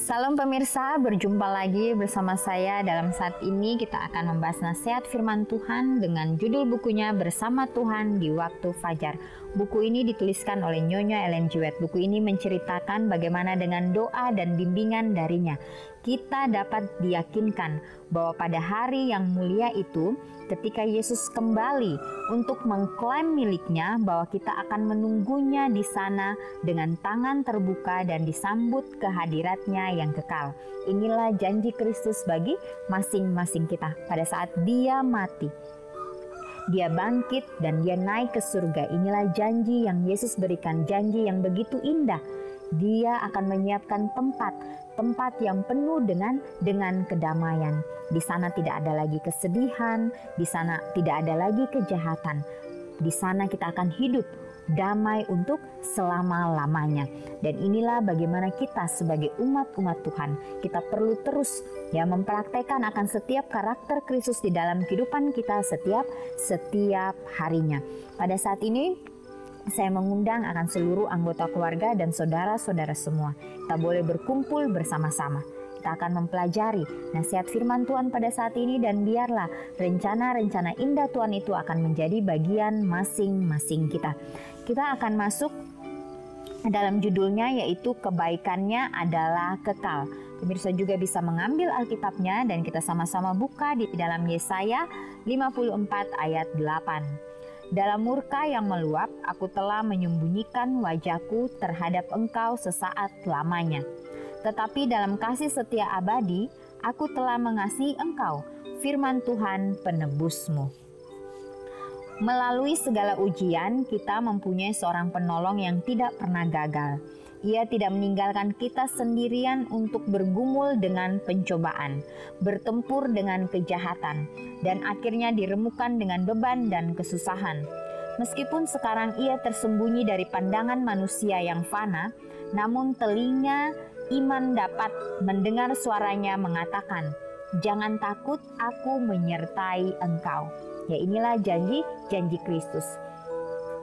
Salam pemirsa, berjumpa lagi bersama saya. Dalam saat ini kita akan membahas nasihat firman Tuhan dengan judul bukunya Bersama Tuhan di Waktu Fajar. Buku ini dituliskan oleh Nyonya Ellen G. White. Buku ini menceritakan bagaimana dengan doa dan bimbingan darinya kita dapat diyakinkan bahwa pada hari yang mulia itu, ketika Yesus kembali untuk mengklaim miliknya, bahwa kita akan menunggunya di sana dengan tangan terbuka dan disambut kehadiratnya yang kekal. Inilah janji Kristus bagi masing-masing kita pada saat Dia mati. Dia bangkit dan Dia naik ke surga. Inilah janji yang Yesus berikan, janji yang begitu indah. Dia akan menyiapkan tempat yang penuh dengan kedamaian. Di sana tidak ada lagi kesedihan, di sana tidak ada lagi kejahatan. Di sana kita akan hidup damai untuk selama-lamanya. Dan inilah bagaimana kita sebagai umat-umat Tuhan, kita perlu terus mempraktekkan akan setiap karakter Kristus di dalam kehidupan kita setiap harinya. Pada saat ini saya mengundang akan seluruh anggota keluarga dan saudara-saudara semua. Kita boleh berkumpul bersama-sama. Kita akan mempelajari nasihat firman Tuhan pada saat ini, dan biarlah rencana-rencana indah Tuhan itu akan menjadi bagian masing-masing kita. Kita akan masuk dalam judulnya, yaitu kebaikannya adalah kekal. Pemirsa juga bisa mengambil Alkitabnya dan kita sama-sama buka di dalam Yesaya 54 ayat 8. Dalam murka yang meluap, aku telah menyembunyikan wajahku terhadap engkau sesaat lamanya. Tetapi dalam kasih setia abadi, aku telah mengasihi engkau, firman Tuhan penebusmu. Melalui segala ujian, kita mempunyai seorang penolong yang tidak pernah gagal. Ia tidak meninggalkan kita sendirian untuk bergumul dengan pencobaan, bertempur dengan kejahatan, dan akhirnya diremukkan dengan beban dan kesusahan. Meskipun sekarang ia tersembunyi dari pandangan manusia yang fana, namun telinga iman dapat mendengar suaranya mengatakan, "Jangan takut, aku menyertai engkau." Ya, inilah janji Kristus.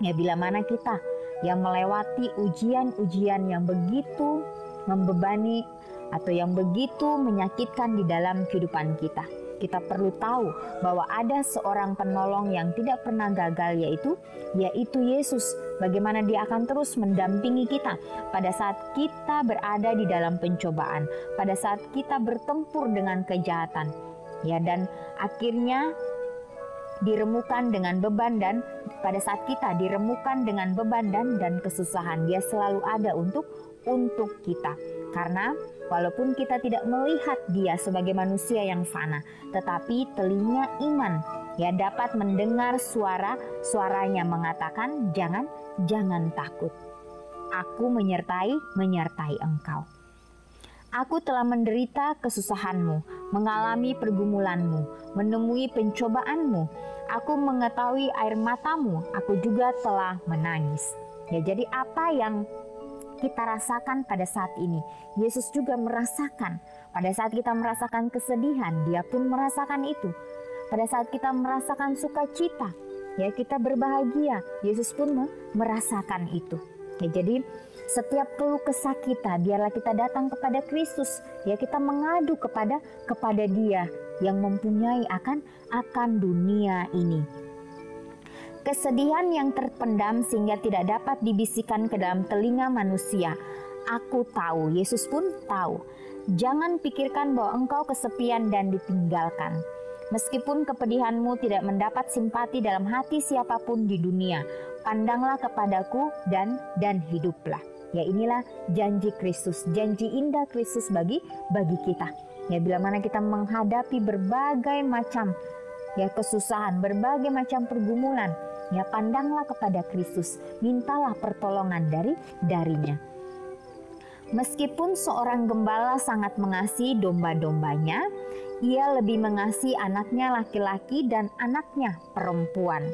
Ya, bila mana kita yang melewati ujian-ujian yang begitu membebani atau yang begitu menyakitkan di dalam kehidupan kita, kita perlu tahu bahwa ada seorang penolong yang tidak pernah gagal, yaitu Yesus. Bagaimana Dia akan terus mendampingi kita pada saat kita berada di dalam pencobaan, pada saat kita bertempur dengan kejahatan, dan akhirnya diremukkan dengan beban, dan pada saat kita diremukkan dengan beban dan kesusahan, Dia selalu ada untuk kita. Karena walaupun kita tidak melihat Dia sebagai manusia yang fana, tetapi telinga iman dapat mendengar suaranya mengatakan, jangan takut. Aku menyertai engkau. Aku telah menderita kesusahanmu, mengalami pergumulanmu, menemui pencobaanmu. Aku mengetahui air matamu, aku juga telah menangis. Jadi apa yang kita rasakan pada saat ini, Yesus juga merasakan. Pada saat kita merasakan kesedihan, Dia pun merasakan itu. Pada saat kita merasakan sukacita, kita berbahagia, Yesus pun merasakan itu. Jadi setiap keluh kesah kita, biarlah kita datang kepada Kristus. Kita mengadu kepada Dia yang mempunyai akan dunia ini. Kesedihan yang terpendam sehingga tidak dapat dibisikkan ke dalam telinga manusia. Aku tahu, Yesus pun tahu. Jangan pikirkan bahwa engkau kesepian dan ditinggalkan. Meskipun kepedihanmu tidak mendapat simpati dalam hati siapapun di dunia, pandanglah kepadaku dan hiduplah. Inilah janji Kristus, janji indah Kristus bagi kita. Bila mana kita menghadapi berbagai macam kesusahan, berbagai macam pergumulan, pandanglah kepada Kristus, mintalah pertolongan darinya. Meskipun seorang gembala sangat mengasihi domba-dombanya, ia lebih mengasihi anaknya laki-laki dan anaknya perempuan.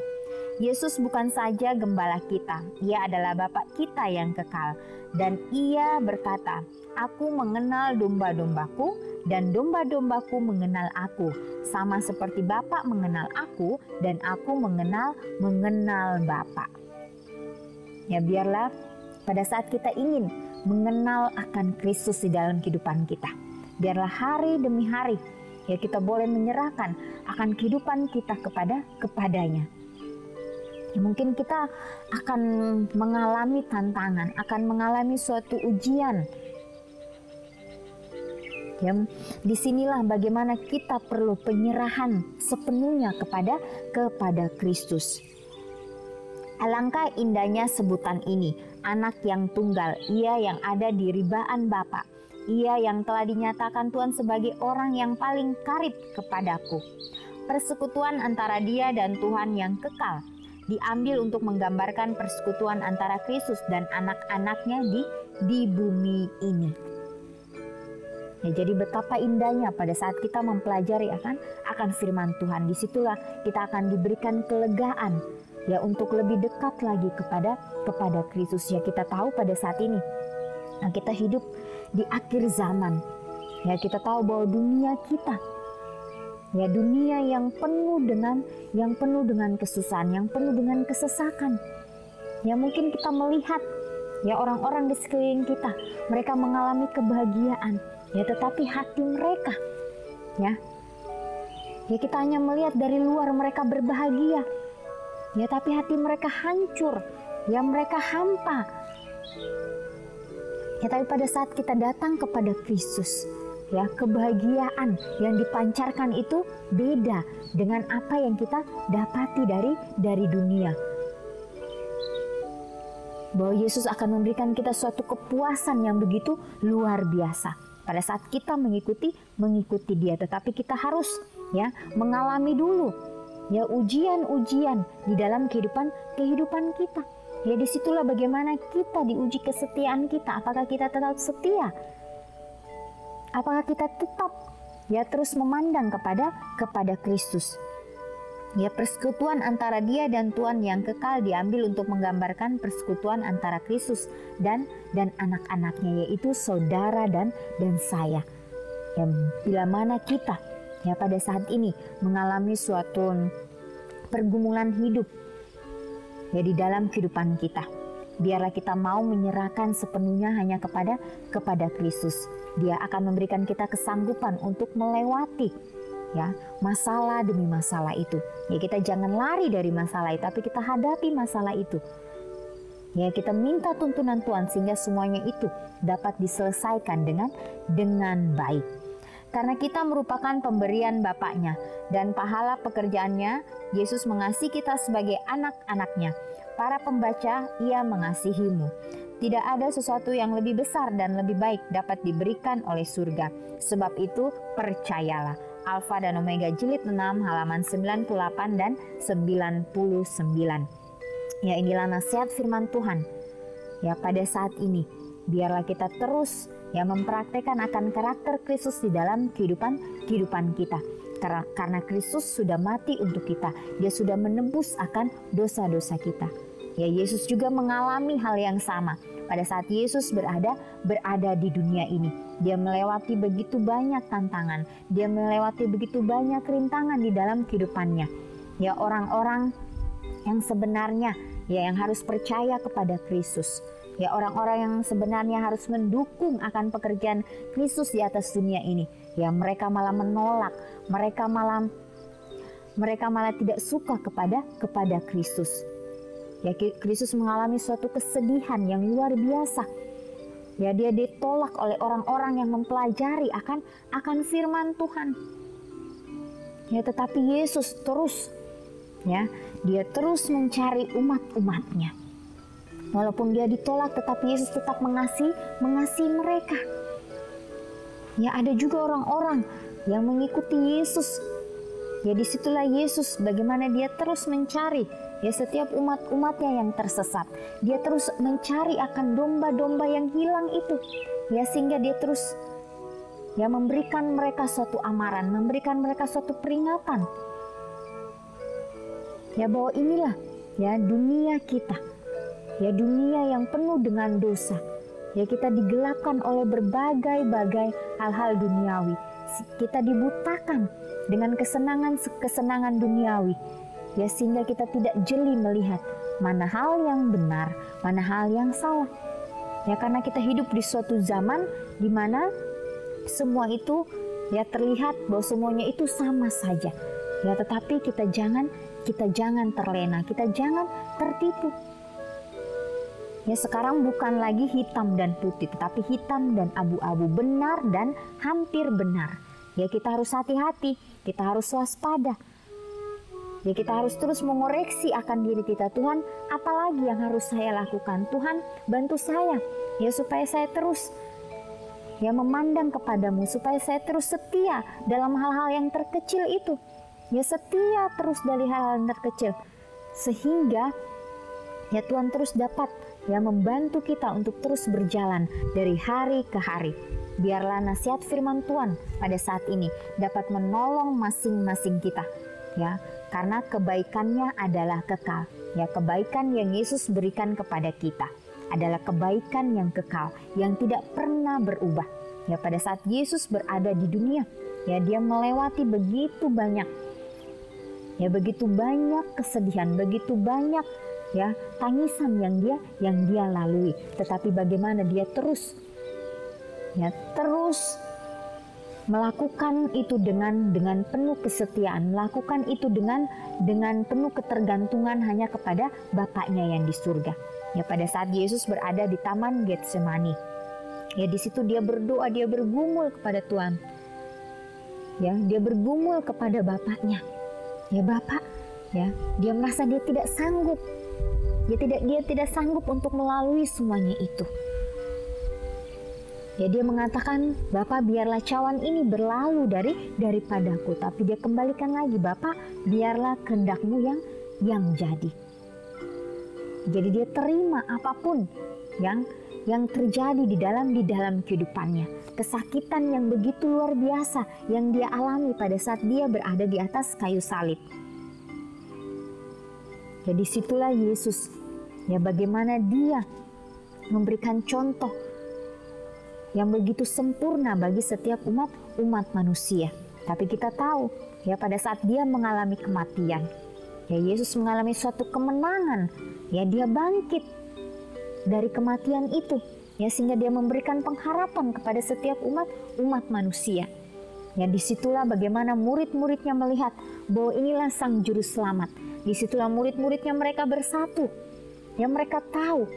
Yesus bukan saja gembala kita, Ia adalah Bapa kita yang kekal. Dan Ia berkata, "Aku mengenal domba-dombaku dan domba-dombaku mengenal aku, sama seperti Bapa mengenal aku dan aku mengenal Bapa." Biarlah pada saat kita ingin mengenal akan Kristus di dalam kehidupan kita. Biarlah hari demi hari ya kita boleh menyerahkan akan kehidupan kita kepadanya. Ya, mungkin kita akan mengalami tantangan, akan mengalami suatu ujian. Ya, disinilah bagaimana kita perlu penyerahan sepenuhnya kepada Kristus. Alangkah indahnya sebutan ini, anak yang tunggal, ia yang ada di ribaan Bapa. Ia yang telah dinyatakan Tuhan sebagai orang yang paling karib kepadaku. Persekutuan antara dia dan Tuhan yang kekal diambil untuk menggambarkan persekutuan antara Kristus dan anak-anaknya di bumi ini. Ya, jadi betapa indahnya pada saat kita mempelajari akan firman Tuhan. Disitulah kita akan diberikan kelegaan ya untuk lebih dekat lagi kepada Kristus. Ya, kita tahu pada saat ini kita hidup di akhir zaman. Ya, kita tahu bahwa dunia kita ya dunia yang penuh dengan kesusahan, yang penuh dengan kesesakan. Ya, mungkin kita melihat ya orang-orang di sekeliling kita, mereka mengalami kebahagiaan. Ya, tetapi hati mereka ya kita hanya melihat dari luar mereka berbahagia. Ya, tapi hati mereka hancur. Ya, mereka hampa. Ya, tapi pada saat kita datang kepada Kristus, ya kebahagiaan yang dipancarkan itu beda dengan apa yang kita dapati dari dunia. Bahwa Yesus akan memberikan kita suatu kepuasan yang begitu luar biasa pada saat kita mengikuti Dia. Tetapi kita harus ya mengalami dulu ya ujian-ujian di dalam kehidupan kita. Ya, disitulah bagaimana kita diuji kesetiaan kita. Apakah kita tetap setia? Apakah kita tetap ya terus memandang kepada Kristus? Ya, persekutuan antara dia dan Tuhan yang kekal diambil untuk menggambarkan persekutuan antara Kristus dan anak-anaknya, yaitu saudara dan saya. Ya, bila mana kita ya pada saat ini mengalami suatu pergumulan hidup ya di dalam kehidupan kita, biarlah kita mau menyerahkan sepenuhnya hanya kepada Kristus. Dia akan memberikan kita kesanggupan untuk melewati ya masalah demi masalah itu. Ya, kita jangan lari dari masalah itu, tapi kita hadapi masalah itu. Ya, kita minta tuntunan Tuhan sehingga semuanya itu dapat diselesaikan dengan baik. Karena kita merupakan pemberian Bapaknya dan pahala pekerjaannya, Yesus mengasihi kita sebagai anak-anaknya. Para pembaca, Ia mengasihimu. Tidak ada sesuatu yang lebih besar dan lebih baik dapat diberikan oleh surga. Sebab itu percayalah. Alfa dan Omega jilid 6 halaman 98 dan 99. Ya, inilah nasihat firman Tuhan. Ya, pada saat ini biarlah kita terus ya mempraktekkan akan karakter Kristus di dalam kehidupan kita. Karena Kristus sudah mati untuk kita. Dia sudah menebus akan dosa-dosa kita. Ya, Yesus juga mengalami hal yang sama. Pada saat Yesus berada di dunia ini, Dia melewati begitu banyak tantangan, Dia melewati begitu banyak rintangan di dalam kehidupannya. Ya, orang-orang yang sebenarnya ya yang harus percaya kepada Kristus. Ya, orang-orang yang sebenarnya harus mendukung akan pekerjaan Kristus di atas dunia ini. Ya, mereka malah menolak, mereka malah tidak suka kepada Kristus. Ya, Kristus mengalami suatu kesedihan yang luar biasa. Ya, dia ditolak oleh orang-orang yang mempelajari akan firman Tuhan. Ya, tetapi Yesus terus ya, dia terus mencari umat-umatnya. Walaupun dia ditolak, tetapi Yesus tetap mengasihi mereka. Ya, ada juga orang-orang yang mengikuti Yesus. Ya, disitulah Yesus bagaimana dia terus mencari ya setiap umat-umatnya yang tersesat. Dia terus mencari akan domba-domba yang hilang itu. Ya, sehingga dia terus ya memberikan mereka suatu amaran, memberikan mereka suatu peringatan. Ya, bahwa inilah ya dunia kita. Ya, dunia yang penuh dengan dosa. Ya, kita digelapkan oleh berbagai-bagai hal-hal duniawi. Kita dibutakan dengan kesenangan duniawi. Ya, sehingga kita tidak jeli melihat mana hal yang benar, mana hal yang salah. Ya, karena kita hidup di suatu zaman di mana semua itu ya terlihat bahwa semuanya itu sama saja. Ya, tetapi kita jangan terlena, kita jangan tertipu. Ya, sekarang bukan lagi hitam dan putih, tetapi hitam dan abu-abu, benar dan hampir benar. Ya, kita harus hati-hati, kita harus waspada. Ya, kita harus terus mengoreksi akan diri kita. Tuhan, apalagi yang harus saya lakukan? Tuhan, bantu saya ya supaya saya terus ya memandang kepadamu, supaya saya terus setia dalam hal-hal yang terkecil itu. Ya, setia terus dari hal-hal yang terkecil, sehingga ya Tuhan terus dapat ya membantu kita untuk terus berjalan dari hari ke hari. Biarlah nasihat firman Tuhan pada saat ini dapat menolong masing-masing kita, ya, karena kebaikannya adalah kekal. Ya, kebaikan yang Yesus berikan kepada kita adalah kebaikan yang kekal, yang tidak pernah berubah. Ya, pada saat Yesus berada di dunia, ya dia melewati begitu banyak kesedihan, begitu banyak ya tangisan yang dia lalui. Tetapi bagaimana dia terus melakukan itu dengan penuh kesetiaan, melakukan itu dengan penuh ketergantungan hanya kepada Bapaknya yang di surga. Ya, pada saat Yesus berada di Taman Getsemani, ya di situ dia berdoa, dia bergumul kepada Tuhan. Ya, dia bergumul kepada Bapaknya. Ya, Bapak, ya, dia merasa dia tidak sanggup. Dia tidak sanggup untuk melalui semuanya itu. Ya, dia mengatakan, Bapa, biarlah cawan ini berlalu daripadaku, tapi dia kembalikan lagi, Bapa, biarlah kehendak-Mu yang jadi. Jadi dia terima apapun yang terjadi di dalam kehidupannya. Kesakitan yang begitu luar biasa yang dia alami pada saat dia berada di atas kayu salib. Ya, disitulah Yesus, ya bagaimana dia memberikan contoh yang begitu sempurna bagi setiap umat manusia. Tapi kita tahu ya pada saat dia mengalami kematian, ya Yesus mengalami suatu kemenangan, ya dia bangkit dari kematian itu, ya sehingga dia memberikan pengharapan kepada setiap umat manusia. Ya, disitulah bagaimana murid-muridnya melihat bahwa inilah Sang Juru Selamat. Disitulah murid-muridnya mereka bersatu. Ya, mereka tahu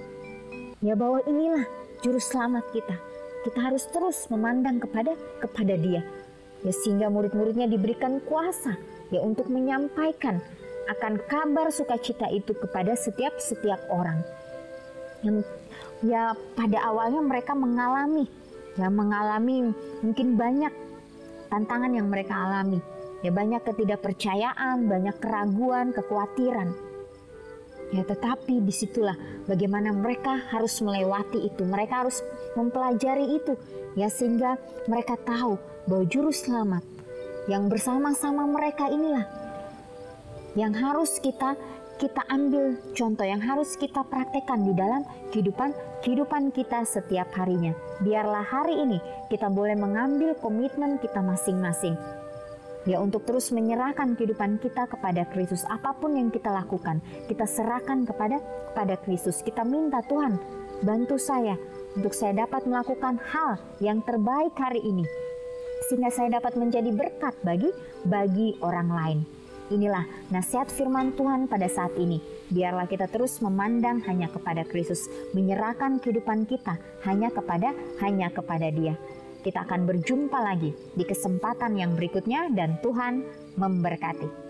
ya bahwa inilah Juru Selamat kita. Kita harus terus memandang kepada Dia. Ya, sehingga murid-muridnya diberikan kuasa ya untuk menyampaikan akan kabar sukacita itu kepada setiap orang. Ya, pada awalnya mereka mengalami mungkin banyak tantangan yang mereka alami. Ya, banyak ketidakpercayaan, banyak keraguan, kekhawatiran. Ya, tetapi disitulah bagaimana mereka harus melewati itu. Mereka harus mempelajari itu. Ya, sehingga mereka tahu bahwa Juru Selamat yang bersama-sama mereka inilah yang harus kita ambil contoh, yang harus kita praktekkan di dalam kehidupan kita setiap harinya. Biarlah hari ini kita boleh mengambil komitmen kita masing-masing. Ya, untuk terus menyerahkan kehidupan kita kepada Kristus. Apapun yang kita lakukan, kita serahkan kepada Kristus. Kita minta, Tuhan, bantu saya untuk saya dapat melakukan hal yang terbaik hari ini, sehingga saya dapat menjadi berkat bagi orang lain. Inilah nasihat firman Tuhan pada saat ini. Biarlah kita terus memandang hanya kepada Kristus, menyerahkan kehidupan kita hanya kepada Dia. Kita akan berjumpa lagi di kesempatan yang berikutnya dan Tuhan memberkati.